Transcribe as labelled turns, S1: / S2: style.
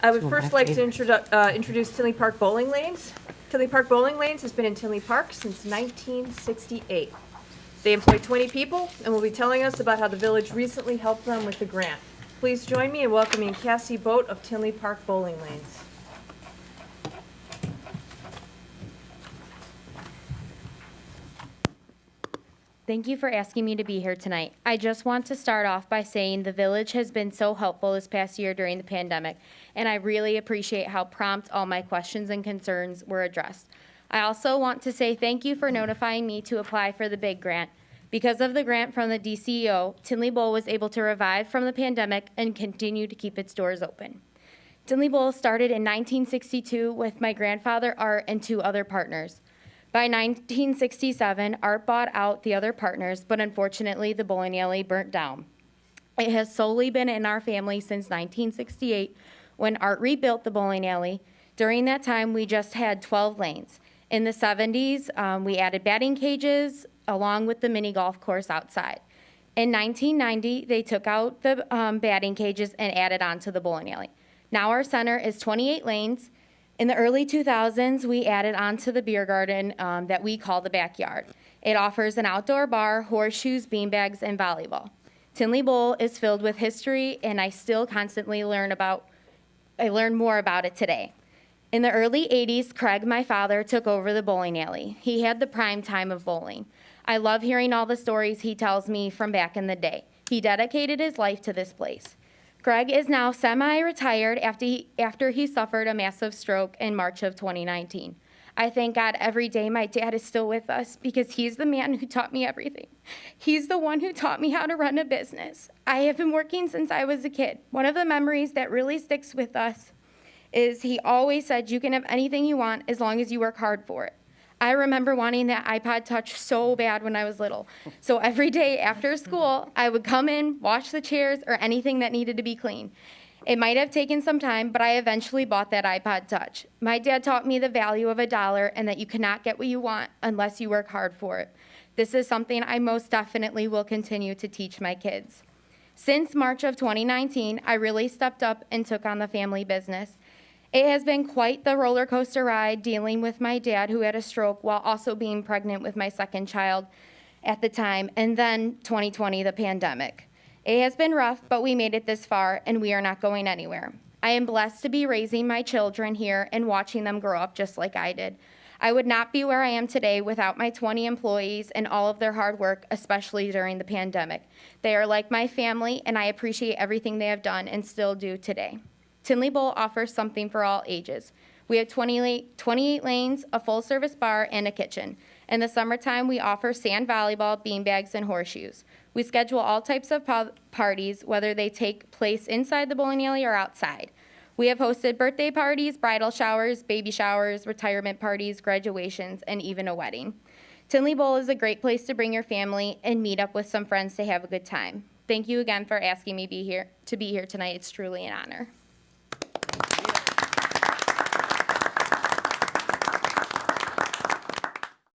S1: I would first like to introduce Tinley Park Bowling Lanes. Tinley Park Bowling Lanes has been in Tinley Park since 1968. They employ 20 people and will be telling us about how the village recently helped them with the grant. Please join me in welcoming Cassie Boat of Tinley Park Bowling Lanes.
S2: Thank you for asking me to be here tonight. I just want to start off by saying the village has been so helpful this past year during the pandemic, and I really appreciate how prompt all my questions and concerns were addressed. I also want to say thank you for notifying me to apply for the big grant. Because of the grant from the DCEO, Tinley Bowl was able to revive from the pandemic and continue to keep its doors open. Tinley Bowl started in 1962 with my grandfather, Art, and 2 other partners. By 1967, Art bought out the other partners, but unfortunately, the bowling alley burnt down. It has solely been in our family since 1968 when Art rebuilt the bowling alley. During that time, we just had 12 lanes. In the 70s, we added batting cages along with the mini golf course outside. In 1990, they took out the batting cages and added on to the bowling alley. Now our center is 28 lanes. In the early 2000s, we added on to the beer garden that we call the backyard. It offers an outdoor bar, horseshoes, beanbags, and volleyball. Tinley Bowl is filled with history, and I still constantly learn more about it today. In the early 80s, Craig, my father, took over the bowling alley. He had the prime time of bowling. I love hearing all the stories he tells me from back in the day. He dedicated his life to this place. Greg is now semi-retired after he suffered a massive stroke in March of 2019. I thank God every day my dad is still with us because he's the man who taught me everything. He's the one who taught me how to run a business. I have been working since I was a kid. One of the memories that really sticks with us is he always said you can have anything you want as long as you work hard for it. I remember wanting that iPod Touch so bad when I was little. So every day after school, I would come in, wash the chairs, or anything that needed to be clean. It might have taken some time, but I eventually bought that iPod Touch. My dad taught me the value of $1 and that you cannot get what you want unless you work hard for it. This is something I most definitely will continue to teach my kids. Since March of 2019, I really stepped up and took on the family business. It has been quite the roller coaster ride dealing with my dad who had a stroke while also being pregnant with my second child at the time, and then 2020, the pandemic. It has been rough, but we made it this far, and we are not going anywhere. I am blessed to be raising my children here and watching them grow up just like I did. I would not be where I am today without my 20 employees and all of their hard work, especially during the pandemic. They are like my family, and I appreciate everything they have done and still do today. Tinley Bowl offers something for all ages. We have 28 lanes, a full-service bar, and a kitchen. In the summertime, we offer sand volleyball, beanbags, and horseshoes. We schedule all types of parties, whether they take place inside the bowling alley or outside. We have hosted birthday parties, bridal showers, baby showers, retirement parties, graduations, and even a wedding. Tinley Bowl is a great place to bring your family and meet up with some friends to have a good time. Thank you again for asking me to be here tonight. It's truly an honor.